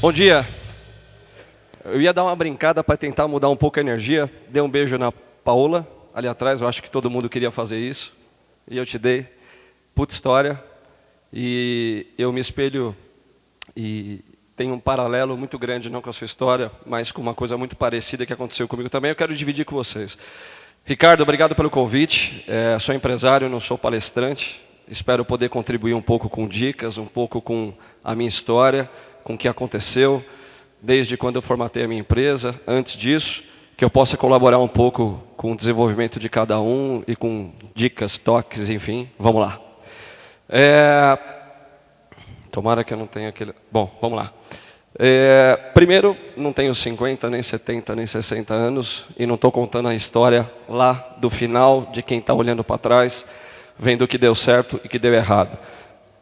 Bom dia. Eu ia dar uma brincada para tentar mudar um pouco a energia. Dei um beijo na Paola, ali atrás. Eu acho que todo mundo queria fazer isso. E eu te dei. Puta história. E eu me espelho e tem um paralelo muito grande, não com a sua história, mas com uma coisa muito parecida que aconteceu comigo também. Eu quero dividir com vocês. Ricardo, obrigado pelo convite. Sou empresário, não sou palestrante. Espero poder contribuir um pouco com dicas, um pouco com a minha história, com o que aconteceu, desde quando eu formatei a minha empresa, antes disso, que eu possa colaborar um pouco com o desenvolvimento de cada um e com dicas, toques, enfim. Vamos lá. Tomara que eu não tenha aquele... Bom, vamos lá. Primeiro, não tenho 50, nem 70, nem 60 anos, e não estou contando a história lá do final, de quem está olhando para trás, vendo o que deu certo e o que deu errado.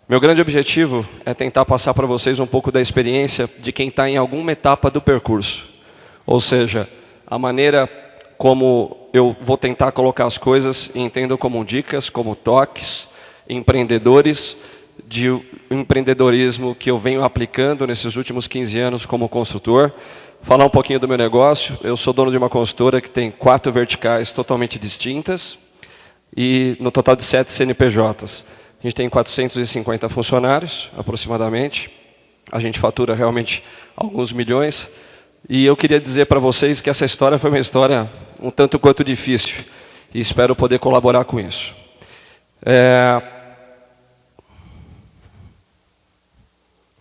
Meu grande objetivo é tentar passar para vocês um pouco da experiência de quem está em alguma etapa do percurso. Ou seja, a maneira como eu vou tentar colocar as coisas e entendo como dicas, como toques, empreendedores, de empreendedorismo que eu venho aplicando nesses últimos 15 anos como consultor. Falar um pouquinho do meu negócio. Eu sou dono de uma consultora que tem 4 verticais totalmente distintas e no total de 7 CNPJs. A gente tem 450 funcionários, aproximadamente. A gente fatura realmente alguns milhões. E eu queria dizer para vocês que essa história foi uma história um tanto quanto difícil. E espero poder colaborar com isso.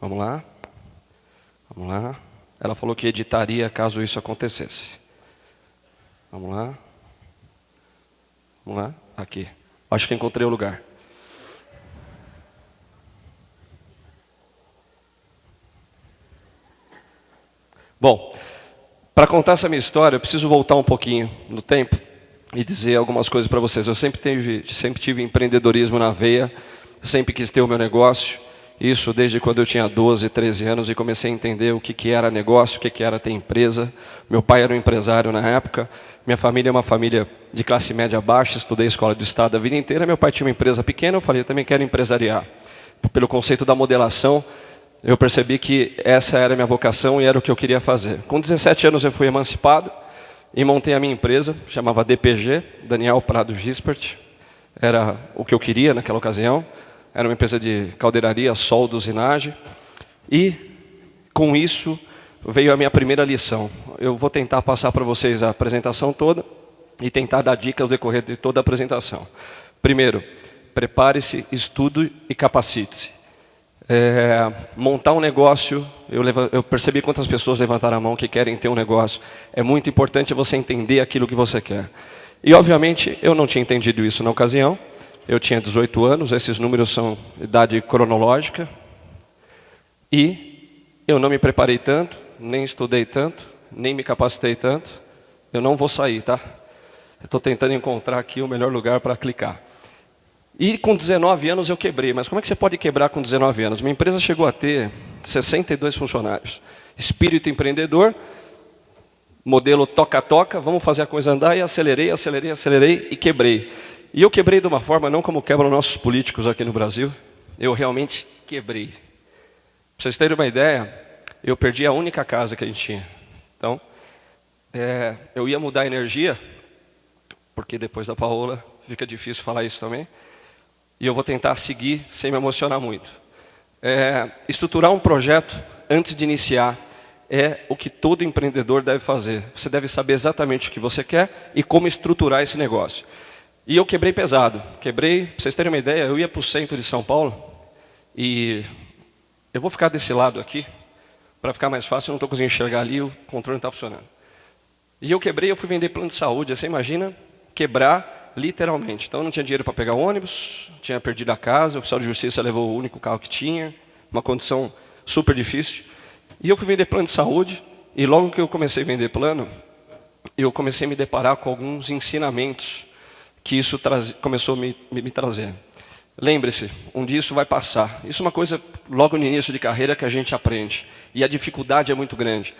Vamos lá. Vamos lá. Ela falou que editaria caso isso acontecesse. Vamos lá. Vamos lá. Aqui. Acho que encontrei o lugar. Bom, para contar essa minha história, eu preciso voltar um pouquinho no tempo e dizer algumas coisas para vocês. Eu sempre tive empreendedorismo na veia, sempre quis ter o meu negócio. Isso desde quando eu tinha 12, 13 anos e comecei a entender o que era negócio, o que era ter empresa. Meu pai era um empresário na época. Minha família é uma família de classe média baixa, estudei escola do estado a vida inteira. Meu pai tinha uma empresa pequena, eu falei, eu também quero empresariar. Pelo conceito da modelação, eu percebi que essa era a minha vocação e era o que eu queria fazer. Com 17 anos eu fui emancipado e montei a minha empresa, chamava DPG, Daniel Prado Gispert. Era o que eu queria naquela ocasião. Era uma empresa de caldeiraria, solda, usinagem. E com isso veio a minha primeira lição. Eu vou tentar passar para vocês a apresentação toda e tentar dar dicas ao decorrer de toda a apresentação. Primeiro, prepare-se, estude e capacite-se. Montar um negócio, eu percebi quantas pessoas levantaram a mão que querem ter um negócio. É muito importante você entender aquilo que você quer. E obviamente eu não tinha entendido isso na ocasião. Eu tinha 18 anos, esses números são idade cronológica. E eu não me preparei tanto, nem estudei tanto, nem me capacitei tanto. Eu não vou sair, tá? Eu estou tentando encontrar aqui o melhor lugar para clicar. E com 19 anos eu quebrei. Mas como é que você pode quebrar com 19 anos? Minha empresa chegou a ter 62 funcionários. Espírito empreendedor, modelo toca-toca, vamos fazer a coisa andar, e acelerei e quebrei. E eu quebrei de uma forma, não como quebram nossos políticos aqui no Brasil, eu realmente quebrei. Para vocês terem uma ideia, eu perdi a única casa que a gente tinha. Então, eu ia mudar a energia, porque depois da Paola fica difícil falar isso também, e eu vou tentar seguir sem me emocionar muito. Estruturar um projeto antes de iniciar é o que todo empreendedor deve fazer. Você deve saber exatamente o que você quer e como estruturar esse negócio. E eu quebrei pesado. Quebrei, para vocês terem uma ideia, eu ia para o centro de São Paulo e eu vou ficar desse lado aqui, para ficar mais fácil, eu não estou conseguindo enxergar ali, o controle não está funcionando. E eu quebrei, eu fui vender plano de saúde. Você imagina quebrar literalmente. Então eu não tinha dinheiro para pegar o ônibus, tinha perdido a casa, o oficial de justiça levou o único carro que tinha, uma condição super difícil. E eu fui vender plano de saúde, e logo que eu comecei a vender plano, eu comecei a me deparar com alguns ensinamentos que isso começou a me trazer. Lembre-se, um dia isso vai passar. Isso é uma coisa, logo no início de carreira, que a gente aprende. E a dificuldade é muito grande.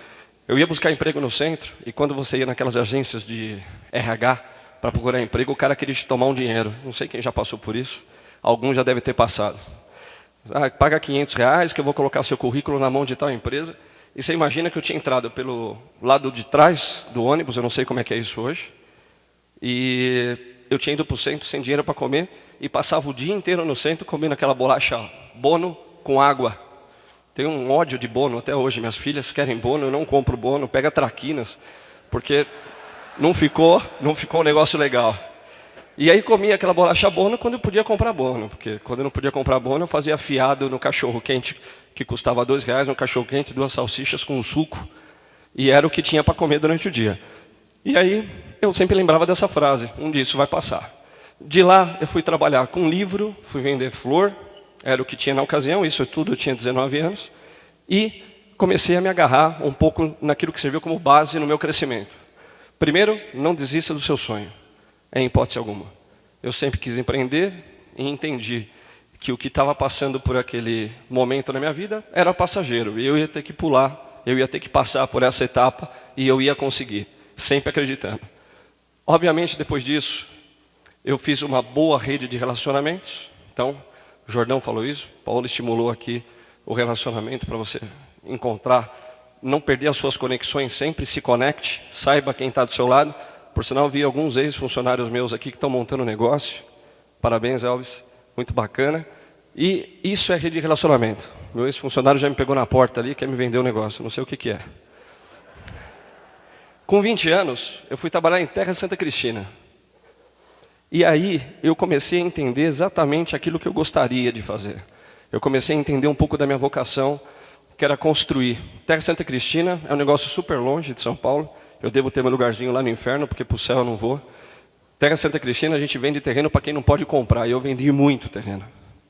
Eu ia buscar emprego no centro, e quando você ia naquelas agências de RH para procurar emprego, o cara queria te tomar um dinheiro. Não sei quem já passou por isso. Alguns já devem ter passado. Paga R$500 que eu vou colocar seu currículo na mão de tal empresa. E você imagina que eu tinha entrado pelo lado de trás do ônibus, eu não sei como é que é isso hoje. E eu tinha ido para o centro sem dinheiro para comer e passava o dia inteiro no centro comendo aquela bolacha Bono com água. Tenho um ódio de Bono até hoje. Minhas filhas querem Bono, eu não compro Bono, pega traquinas, porque não ficou um negócio legal. E aí comia aquela bolacha Bono quando eu podia comprar Bono, porque quando eu não podia comprar Bono eu fazia fiado no cachorro quente, que custava R$2, um cachorro quente, 2 salsichas com um suco, e era o que tinha para comer durante o dia. E aí eu sempre lembrava dessa frase, um dia isso vai passar. De lá eu fui trabalhar com livro, fui vender flor, era o que tinha na ocasião, isso tudo eu tinha 19 anos, e comecei a me agarrar um pouco naquilo que serviu como base no meu crescimento. Primeiro, não desista do seu sonho, em hipótese alguma. Eu sempre quis empreender e entendi que o que estava passando por aquele momento na minha vida era passageiro, e eu ia ter que pular, eu ia ter que passar por essa etapa e eu ia conseguir, sempre acreditando. Obviamente, depois disso, eu fiz uma boa rede de relacionamentos. Então, o Jordão falou isso, Paulo estimulou aqui o relacionamento para você encontrar, não perder as suas conexões, sempre se conecte, saiba quem está do seu lado. Por sinal, vi alguns ex-funcionários meus aqui que estão montando negócio. Parabéns, Elvis, muito bacana. E isso é rede de relacionamento. Meu ex-funcionário já me pegou na porta ali, quer me vender o negócio, não sei o que é. Com 20 anos, eu fui trabalhar em Terra Santa Cristina. E aí, eu comecei a entender exatamente aquilo que eu gostaria de fazer. Eu comecei a entender um pouco da minha vocação, que era construir. Terra Santa Cristina é um negócio super longe de São Paulo. Eu devo ter meu lugarzinho lá no inferno, porque para o céu eu não vou. Terra Santa Cristina, a gente vende terreno para quem não pode comprar. E eu vendi muito terreno.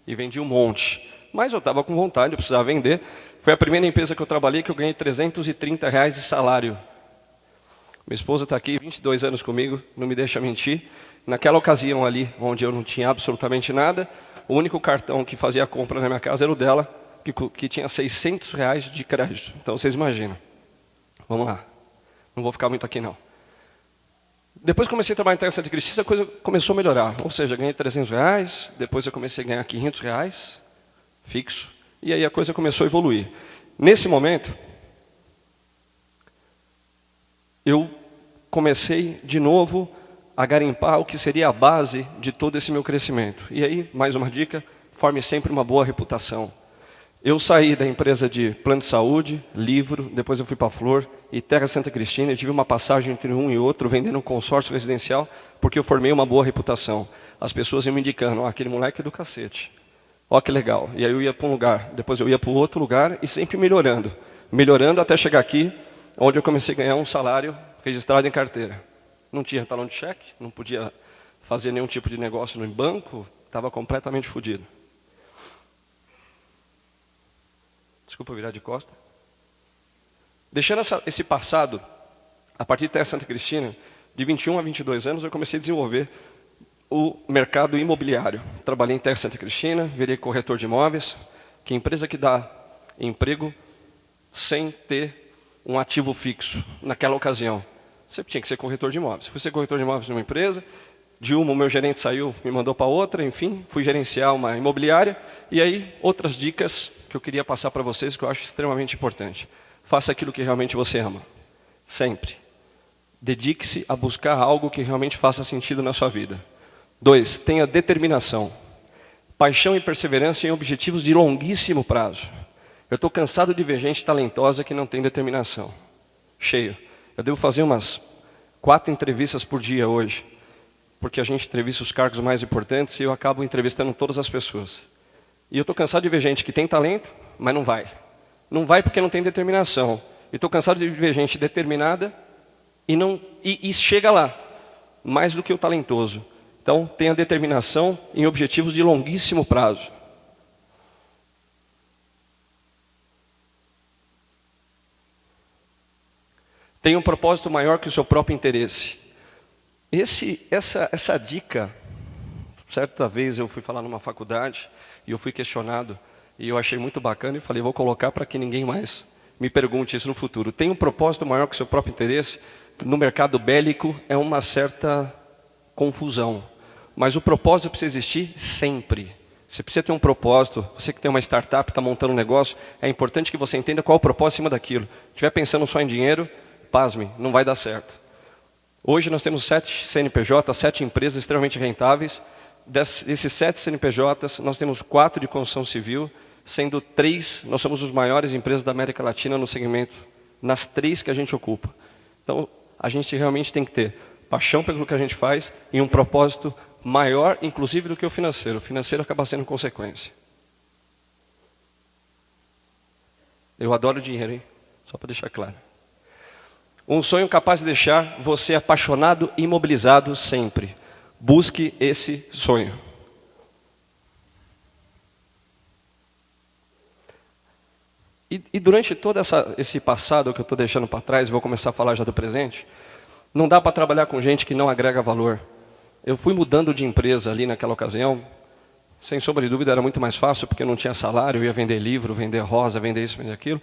E vendi um monte. Mas eu estava com vontade, eu precisava vender. Foi a primeira empresa que eu trabalhei que eu ganhei R$330 de salário. Minha esposa está aqui, 22 anos comigo, não me deixa mentir. Naquela ocasião ali, onde eu não tinha absolutamente nada, o único cartão que fazia a compra na minha casa era o dela, que tinha R$600 de crédito. Então vocês imaginam. Vamos lá. Não vou ficar muito aqui não. Depois comecei a trabalhar em Terra Santa Cristina, a coisa começou a melhorar. Ou seja, ganhei R$300, depois eu comecei a ganhar R$500, fixo. E aí a coisa começou a evoluir. Nesse momento, eu comecei de novo a garimpar o que seria a base de todo esse meu crescimento. E aí, mais uma dica, forme sempre uma boa reputação. Eu saí da empresa de plano de saúde, livro, depois eu fui para a Flor e Terra Santa Cristina. Eu tive uma passagem entre um e outro, vendendo um consórcio residencial, porque eu formei uma boa reputação. As pessoas iam me indicando, aquele moleque é do cacete. Ó, que legal. E aí eu ia para um lugar, depois eu ia para o outro lugar e sempre melhorando. Melhorando até chegar aqui, onde eu comecei a ganhar um salário registrado em carteira. Não tinha talão de cheque, não podia fazer nenhum tipo de negócio no banco, estava completamente fodido. Desculpa virar de costa. Deixando esse passado, a partir de Terra Santa Cristina, de 21 a 22 anos, eu comecei a desenvolver o mercado imobiliário. Trabalhei em Terra Santa Cristina, virei corretor de imóveis, que é empresa que dá emprego sem ter um ativo fixo naquela ocasião. Você tinha que ser corretor de imóveis. Fui ser corretor de imóveis numa empresa, de uma o meu gerente saiu, me mandou para outra, enfim, fui gerenciar uma imobiliária. E aí, outras dicas que eu queria passar para vocês, que eu acho extremamente importante. Faça aquilo que realmente você ama, sempre. Dedique-se a buscar algo que realmente faça sentido na sua vida. 2, tenha determinação. Paixão e perseverança em objetivos de longuíssimo prazo. Eu estou cansado de ver gente talentosa que não tem determinação. Cheio. Eu devo fazer umas 4 entrevistas por dia hoje, porque a gente entrevista os cargos mais importantes e eu acabo entrevistando todas as pessoas. E eu estou cansado de ver gente que tem talento, mas não vai. Não vai porque não tem determinação. E estou cansado de ver gente determinada e chega lá, mais do que o talentoso. Então, tenha determinação em objetivos de longuíssimo prazo. Tenha um propósito maior que o seu próprio interesse. Essa dica, certa vez eu fui falar numa faculdade e eu fui questionado e eu achei muito bacana e falei, vou colocar para que ninguém mais me pergunte isso no futuro. Tem um propósito maior que o seu próprio interesse? No mercado bélico é uma certa confusão, mas o propósito precisa existir sempre. Você precisa ter um propósito. Você que tem uma startup, está montando um negócio, é importante que você entenda qual é o propósito em cima daquilo. Se estiver pensando só em dinheiro, pasme, não vai dar certo. Hoje nós temos 7 CNPJs, 7 empresas extremamente rentáveis. Desses 7 CNPJs, nós temos 4 de construção civil, sendo 3, nós somos os maiores empresas da América Latina no segmento, nas 3 que a gente ocupa. Então, a gente realmente tem que ter paixão pelo que a gente faz e um propósito maior, inclusive, do que o financeiro. O financeiro acaba sendo consequência. Eu adoro dinheiro, hein? Só para deixar claro. Um sonho capaz de deixar você apaixonado e imobilizado sempre. Busque esse sonho. E durante todo esse passado que eu estou deixando para trás, vou começar a falar já do presente, não dá para trabalhar com gente que não agrega valor. Eu fui mudando de empresa ali naquela ocasião, sem sombra de dúvida era muito mais fácil, porque eu não tinha salário, eu ia vender livro, vender rosa, vender isso, vender aquilo,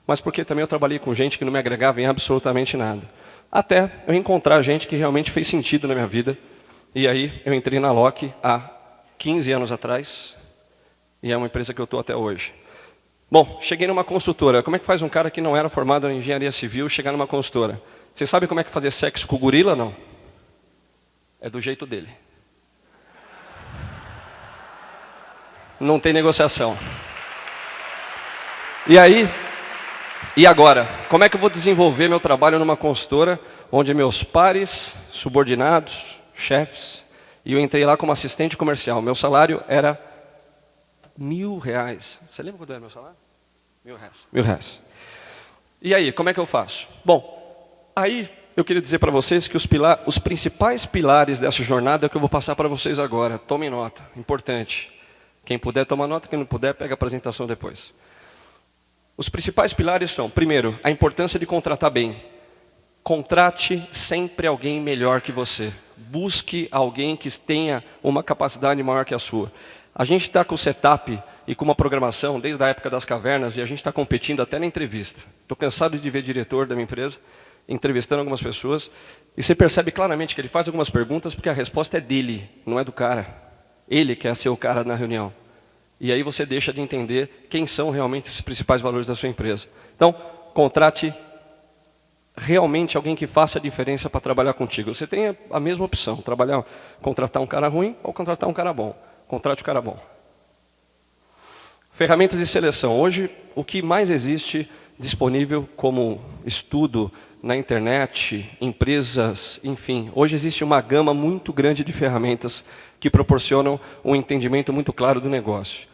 mas porque também eu trabalhei com gente que não me agregava em absolutamente nada. Até eu encontrar gente que realmente fez sentido na minha vida, e aí eu entrei na Loki há 15 anos atrás, e é uma empresa que eu estou até hoje. Bom, cheguei numa construtora. Como é que faz um cara que não era formado em engenharia civil chegar numa construtora? Você sabe como é que fazer sexo com o gorila, não? É do jeito dele. Não tem negociação. E aí, e agora? Como é que eu vou desenvolver meu trabalho numa consultora onde meus pares, subordinados, chefes, e eu entrei lá como assistente comercial. Meu salário era R$1.000. Você lembra quando era meu salário? R$1.000. E aí, como é que eu faço? Bom, aí eu queria dizer para vocês que os principais pilares dessa jornada é o que eu vou passar para vocês agora. Tomem nota, importante. Quem puder, toma nota, quem não puder, pega a apresentação depois. Os principais pilares são, primeiro, a importância de contratar bem. Contrate sempre alguém melhor que você. Busque alguém que tenha uma capacidade maior que a sua. A gente está com o setup e com uma programação desde a época das cavernas e a gente está competindo até na entrevista. Estou cansado de ver diretor da minha empresa entrevistando algumas pessoas, e você percebe claramente que ele faz algumas perguntas porque a resposta é dele, não é do cara. Ele quer ser o cara na reunião. E aí você deixa de entender quem são realmente esses principais valores da sua empresa. Então, contrate realmente alguém que faça a diferença para trabalhar contigo. Você tem a mesma opção, contratar um cara ruim ou contratar um cara bom. Contrate o cara bom. Ferramentas de seleção. Hoje, o que mais existe disponível como estudo na internet, empresas, enfim. Hoje existe uma gama muito grande de ferramentas que proporcionam um entendimento muito claro do negócio.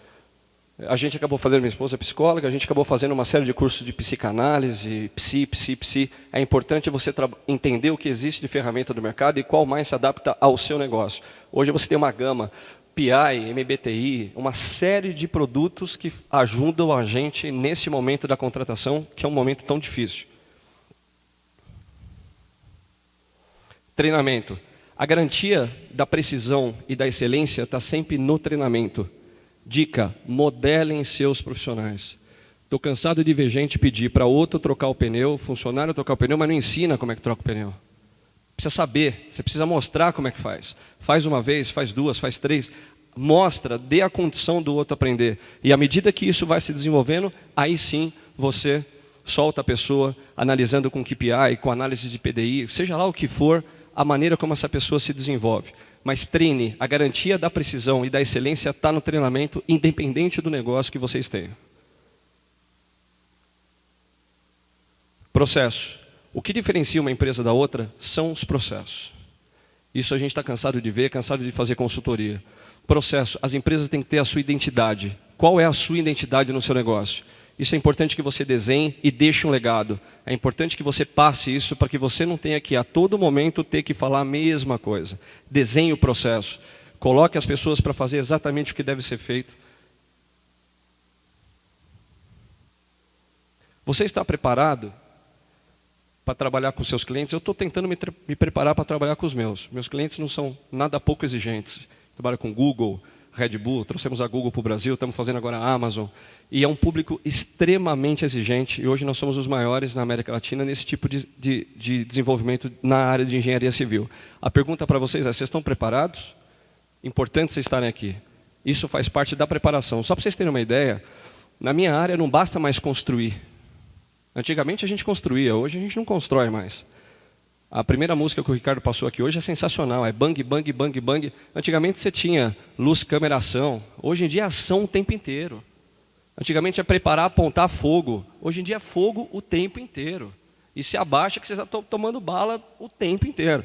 A gente acabou fazendo, minha esposa é psicóloga, a gente acabou fazendo uma série de cursos de psicanálise, psi. É importante você entender o que existe de ferramenta do mercado e qual mais se adapta ao seu negócio. Hoje você tem uma gama, PI, MBTI, uma série de produtos que ajudam a gente nesse momento da contratação, que é um momento tão difícil. Treinamento. A garantia da precisão e da excelência está sempre no treinamento. Dica, modelem seus profissionais. Estou cansado de ver gente pedir para outro trocar o pneu, funcionário trocar o pneu, mas não ensina como é que troca o pneu. Precisa saber, você precisa mostrar como é que faz. Faz uma vez, faz duas, faz três. Mostra, dê a condição do outro aprender. E à medida que isso vai se desenvolvendo, aí sim você solta a pessoa, analisando com KPI, com análise de PDI, seja lá o que for, a maneira como essa pessoa se desenvolve. Mas treine, a garantia da precisão e da excelência está no treinamento, independente do negócio que vocês tenham. Processo. O que diferencia uma empresa da outra são os processos. Isso a gente está cansado de ver, cansado de fazer consultoria. Processo. As empresas têm que ter a sua identidade. Qual é a sua identidade no seu negócio? Isso é importante que você desenhe e deixe um legado. É importante que você passe isso para que você não tenha que a todo momento ter que falar a mesma coisa. Desenhe o processo. Coloque as pessoas para fazer exatamente o que deve ser feito. Você está preparado para trabalhar com seus clientes? Eu estou tentando me preparar para trabalhar com os meus. Meus clientes não são nada pouco exigentes. Trabalho com Google, Red Bull, trouxemos a Google para o Brasil, estamos fazendo agora a Amazon. E é um público extremamente exigente. E hoje nós somos os maiores na América Latina nesse tipo de desenvolvimento na área de engenharia civil. A pergunta para vocês é, vocês estão preparados? Importante vocês estarem aqui. Isso faz parte da preparação. Só para vocês terem uma ideia, na minha área não basta mais construir. Antigamente a gente construía, hoje a gente não constrói mais. A primeira música que o Ricardo passou aqui hoje é sensacional, é bang, bang, bang, bang. Antigamente você tinha luz, câmera, ação. Hoje em dia é ação o tempo inteiro. Antigamente é preparar, apontar fogo. Hoje em dia é fogo o tempo inteiro. E se abaixa que você está tomando bala o tempo inteiro.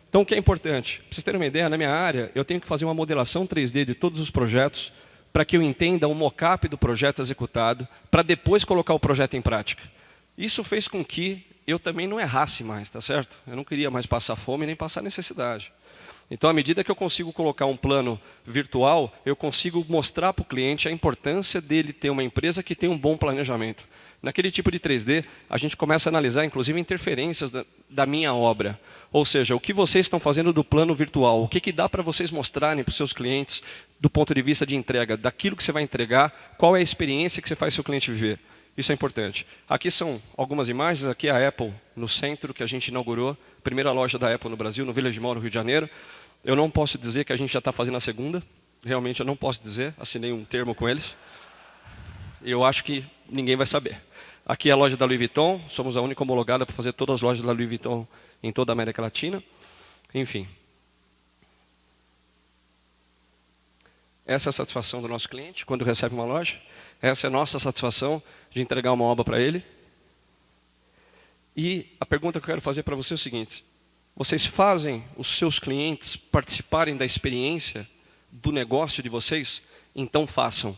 Então o que é importante? Para vocês terem uma ideia, na minha área eu tenho que fazer uma modelação 3D de todos os projetos para que eu entenda um mock-up do projeto executado, para depois colocar o projeto em prática. Isso fez com que eu também não errasse mais, tá certo? Eu não queria mais passar fome nem passar necessidade. Então, à medida que eu consigo colocar um plano virtual, eu consigo mostrar para o cliente a importância dele ter uma empresa que tem um bom planejamento. Naquele tipo de 3D, a gente começa a analisar, inclusive, interferências da minha obra. Ou seja, o que vocês estão fazendo do plano virtual, o que dá para vocês mostrarem para os seus clientes do ponto de vista de entrega, daquilo que você vai entregar, qual é a experiência que você faz seu cliente viver. Isso é importante. Aqui são algumas imagens, aqui é a Apple no centro, que a gente inaugurou, primeira loja da Apple no Brasil, no Village Mall, no Rio de Janeiro. Eu não posso dizer que a gente já está fazendo a segunda, realmente eu não posso dizer, assinei um termo com eles. Eu acho que ninguém vai saber. Aqui é a loja da Louis Vuitton, somos a única homologada para fazer todas as lojas da Louis Vuitton em toda a América Latina. Enfim. Essa é a satisfação do nosso cliente quando recebe uma loja. Essa é a nossa satisfação de entregar uma obra para ele. E a pergunta que eu quero fazer para você é o seguinte: vocês fazem os seus clientes participarem da experiência do negócio de vocês? Então façam.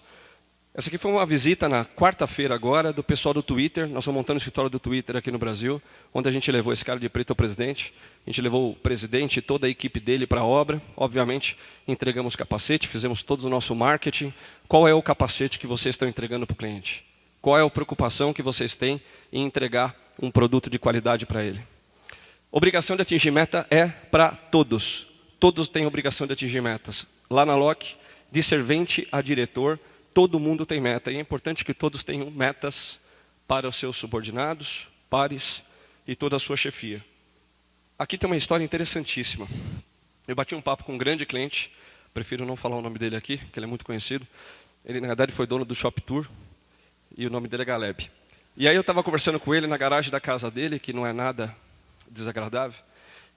Essa aqui foi uma visita na quarta-feira agora do pessoal do Twitter. Nós estamos montando o escritório do Twitter aqui no Brasil, onde a gente levou esse cara de preto ao presidente. A gente levou o presidente e toda a equipe dele para a obra. Obviamente, entregamos capacete, fizemos todo o nosso marketing. Qual é o capacete que vocês estão entregando para o cliente? Qual é a preocupação que vocês têm em entregar um produto de qualidade para ele? Obrigação de atingir meta é para todos. Todos têm obrigação de atingir metas. Lá na LOC, de servente a diretor, todo mundo tem meta. E é importante que todos tenham metas para os seus subordinados, pares e toda a sua chefia. Aqui tem uma história interessantíssima. Eu bati um papo com um grande cliente, prefiro não falar o nome dele aqui, porque ele é muito conhecido. Ele, na verdade, foi dono do Shop Tour, e o nome dele é Galeb. E aí eu estava conversando com ele na garagem da casa dele, que não é nada desagradável.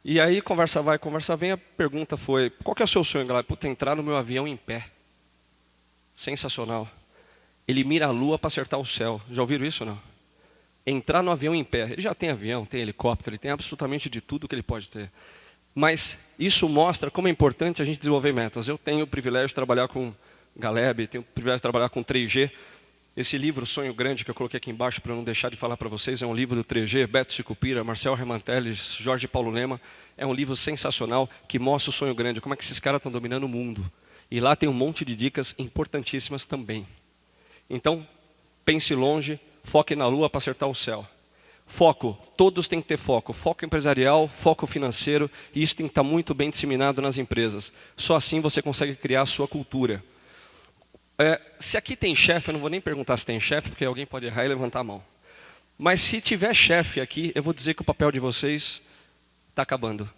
E aí, conversa vai, conversa vem, a pergunta foi: qual que é o seu sonho, Galeb? Puta, entrar no meu avião em pé. Sensacional. Ele mira a lua para acertar o céu. Já ouviram isso ou não? Entrar no avião em pé. Ele já tem avião, tem helicóptero, ele tem absolutamente de tudo que ele pode ter. Mas isso mostra como é importante a gente desenvolver metas. Eu tenho o privilégio de trabalhar com Galeb, tenho o privilégio de trabalhar com 3G. Esse livro, Sonho Grande, que eu coloquei aqui embaixo para não deixar de falar para vocês, é um livro do 3G, Beto Sicupira, Marcel Remanteles, Jorge Paulo Lema. É um livro sensacional que mostra o sonho grande, como é que esses caras estão dominando o mundo. E lá tem um monte de dicas importantíssimas também. Então, pense longe, foque na lua para acertar o céu. Foco, todos têm que ter foco. Foco empresarial, foco financeiro, e isso tem que estar muito bem disseminado nas empresas. Só assim você consegue criar a sua cultura. Se aqui tem chefe, eu não vou nem perguntar se tem chefe, porque alguém pode errar e levantar a mão. Mas se tiver chefe aqui, eu vou dizer que o papel de vocês está acabando.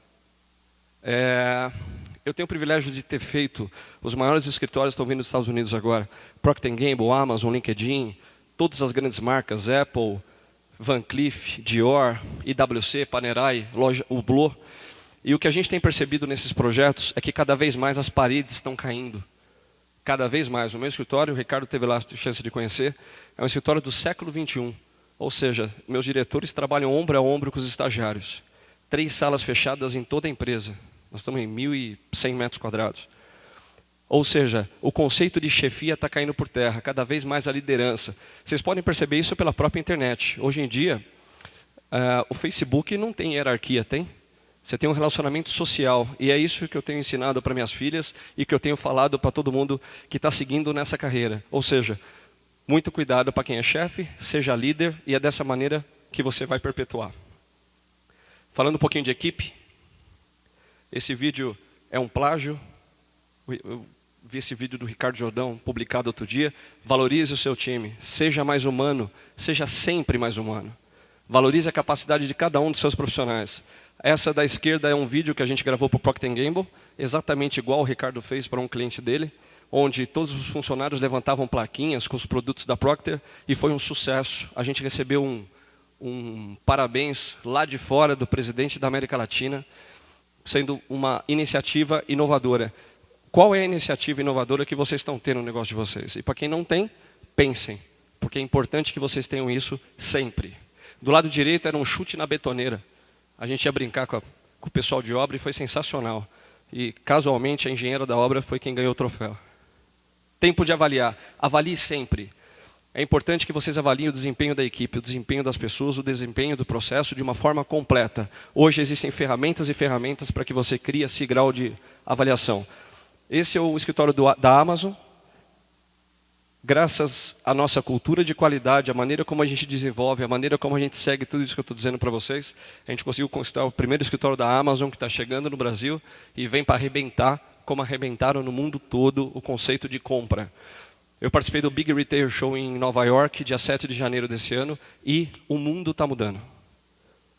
Eu tenho o privilégio de ter feito, os maiores escritórios estão vindo dos Estados Unidos agora, Procter & Gamble, Amazon, LinkedIn, todas as grandes marcas, Apple, Van Cleef, Dior, IWC, Panerai, Hublot. E o que a gente tem percebido nesses projetos é que cada vez mais as paredes estão caindo. Cada vez mais. O meu escritório, o Ricardo teve lá a chance de conhecer, é um escritório do século XXI. Ou seja, meus diretores trabalham ombro a ombro com os estagiários. 3 salas fechadas em toda a empresa. Nós estamos em 1.100 metros quadrados. Ou seja, o conceito de chefia está caindo por terra, cada vez mais a liderança. Vocês podem perceber isso pela própria internet. Hoje em dia, o Facebook não tem hierarquia, tem? Você tem um relacionamento social. E é isso que eu tenho ensinado para minhas filhas e que eu tenho falado para todo mundo que está seguindo nessa carreira. Ou seja, muito cuidado para quem é chefe, seja líder, e é dessa maneira que você vai perpetuar. Falando um pouquinho de equipe, esse vídeo é um plágio. Eu vi esse vídeo do Ricardo Jordão, publicado outro dia. Valorize o seu time, seja mais humano, seja sempre mais humano. Valorize a capacidade de cada um dos seus profissionais. Essa da esquerda é um vídeo que a gente gravou para o Procter & Gamble, exatamente igual o Ricardo fez para um cliente dele, onde todos os funcionários levantavam plaquinhas com os produtos da Procter e foi um sucesso. A gente recebeu um parabéns lá de fora do presidente da América Latina, sendo uma iniciativa inovadora. Qual é a iniciativa inovadora que vocês estão tendo no negócio de vocês? E para quem não tem, pensem, porque é importante que vocês tenham isso sempre. Do lado direito era um chute na betoneira. A gente ia brincar com o pessoal de obra e foi sensacional. E casualmente a engenheira da obra foi quem ganhou o troféu. Tempo de avaliar. Avalie sempre. É importante que vocês avaliem o desempenho da equipe, o desempenho das pessoas, o desempenho do processo de uma forma completa. Hoje existem ferramentas e ferramentas para que você crie esse grau de avaliação. Esse é o escritório da Amazon. Graças à nossa cultura de qualidade, a maneira como a gente desenvolve, a maneira como a gente segue tudo isso que eu estou dizendo para vocês, a gente conseguiu conquistar o primeiro escritório da Amazon que está chegando no Brasil e vem para arrebentar, como arrebentaram no mundo todo o conceito de compra. Eu participei do Big Retail Show em Nova York, dia 7 de janeiro desse ano, e o mundo está mudando.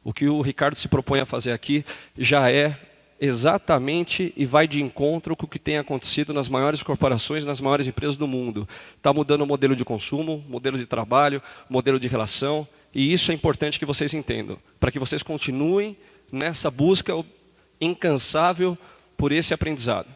O que o Ricardo se propõe a fazer aqui já é exatamente e vai de encontro com o que tem acontecido nas maiores corporações, nas maiores empresas do mundo. Está mudando o modelo de consumo, modelo de trabalho, modelo de relação, e isso é importante que vocês entendam, para que vocês continuem nessa busca incansável por esse aprendizado.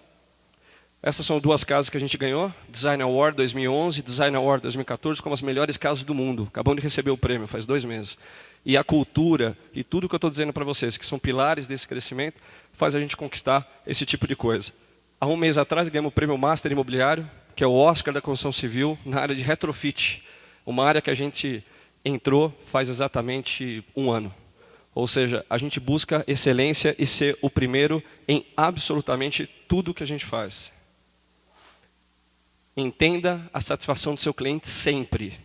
Essas são duas casas que a gente ganhou, Design Award 2011, Design Award 2014, como as melhores casas do mundo. Acabamos de receber o prêmio, faz 2 meses. E a cultura, e tudo que eu estou dizendo para vocês, que são pilares desse crescimento, faz a gente conquistar esse tipo de coisa. Há 1 mês atrás, ganhamos o prêmio Master Imobiliário, que é o Oscar da construção civil, na área de retrofit. Uma área que a gente entrou faz exatamente 1 ano. Ou seja, a gente busca excelência e ser o primeiro em absolutamente tudo que a gente faz. Entenda a satisfação do seu cliente sempre.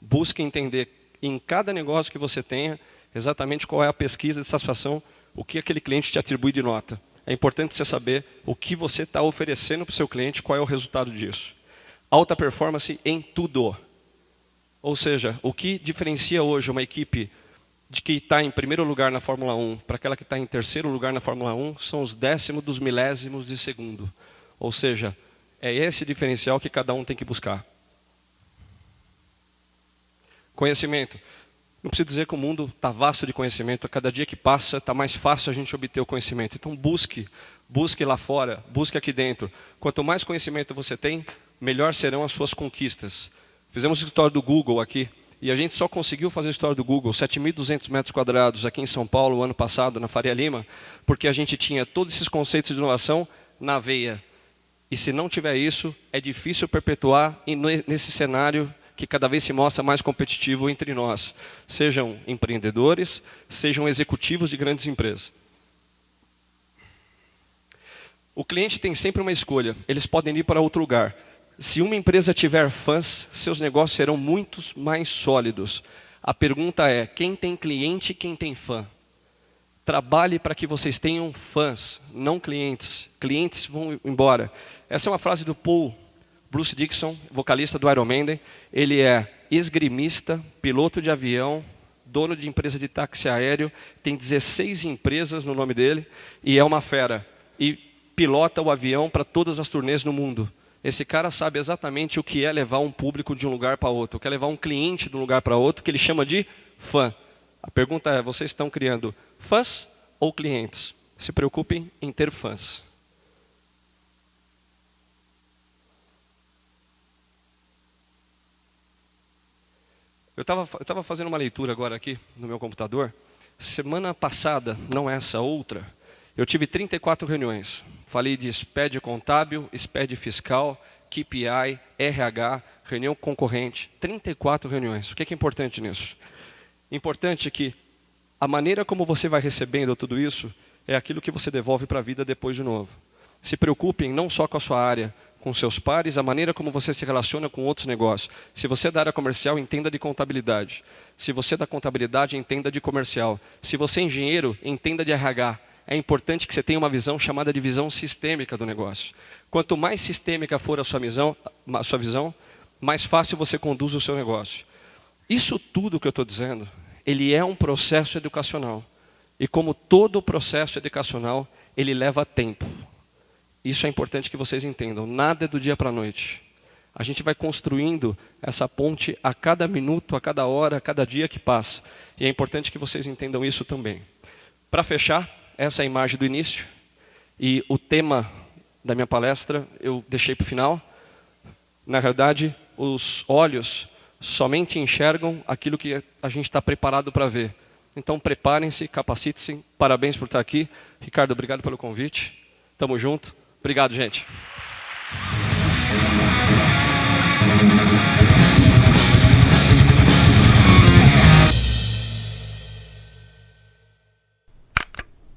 Busque entender em cada negócio que você tenha exatamente qual é a pesquisa de satisfação, o que aquele cliente te atribui de nota. É importante você saber o que você está oferecendo para o seu cliente, qual é o resultado disso. Alta performance em tudo. Ou seja, o que diferencia hoje uma equipe de que está em primeiro lugar na Fórmula 1 para aquela que está em terceiro lugar na Fórmula 1 são os décimos dos milésimos de segundo. Ou seja, é esse diferencial que cada um tem que buscar. Conhecimento. Não preciso dizer que o mundo está vasto de conhecimento. A cada dia que passa, está mais fácil a gente obter o conhecimento. Então busque lá fora, busque aqui dentro. Quanto mais conhecimento você tem, melhor serão as suas conquistas. Fizemos o escritório do Google aqui. E a gente só conseguiu fazer a história do Google, 7.200 metros quadrados aqui em São Paulo, o ano passado, na Faria Lima, porque a gente tinha todos esses conceitos de inovação na veia. E se não tiver isso, é difícil perpetuar nesse cenário que cada vez se mostra mais competitivo entre nós. Sejam empreendedores, sejam executivos de grandes empresas. O cliente tem sempre uma escolha, eles podem ir para outro lugar. Se uma empresa tiver fãs, seus negócios serão muito mais sólidos. A pergunta é, quem tem cliente e quem tem fã? Trabalhe para que vocês tenham fãs, não clientes. Clientes vão embora. Essa é uma frase do Paul Bruce Dixon, vocalista do Iron Maiden. Ele é esgrimista, piloto de avião, dono de empresa de táxi aéreo, tem 16 empresas no nome dele e é uma fera. E pilota o avião para todas as turnês no mundo. Esse cara sabe exatamente o que é levar um público de um lugar para outro, o que é levar um cliente de um lugar para outro, que ele chama de fã. A pergunta é, vocês estão criando fãs ou clientes? Se preocupem em ter fãs. Eu estava fazendo uma leitura agora aqui no meu computador. Semana passada, não essa, outra, eu tive 34 reuniões. Falei de SPED contábil, SPED fiscal, KPI, RH, reunião concorrente. 34 reuniões. O que é importante nisso? Importante que a maneira como você vai recebendo tudo isso é aquilo que você devolve para a vida depois de novo. Se preocupem não só com a sua área, com seus pares, a maneira como você se relaciona com outros negócios. Se você é da área comercial, entenda de contabilidade. Se você é da contabilidade, entenda de comercial. Se você é engenheiro, entenda de RH. É importante que você tenha uma visão chamada de visão sistêmica do negócio. Quanto mais sistêmica for a sua visão, mais fácil você conduz o seu negócio. Isso tudo que eu estou dizendo, ele é um processo educacional. E como todo processo educacional, ele leva tempo. Isso é importante que vocês entendam. Nada é do dia para a noite. A gente vai construindo essa ponte a cada minuto, a cada hora, a cada dia que passa. E é importante que vocês entendam isso também. Para fechar, essa é a imagem do início. E o tema da minha palestra eu deixei para o final. Na verdade, os olhos somente enxergam aquilo que a gente está preparado para ver. Então preparem-se, capacitem-se. Parabéns por estar aqui. Ricardo, obrigado pelo convite. Tamo junto. Obrigado, gente.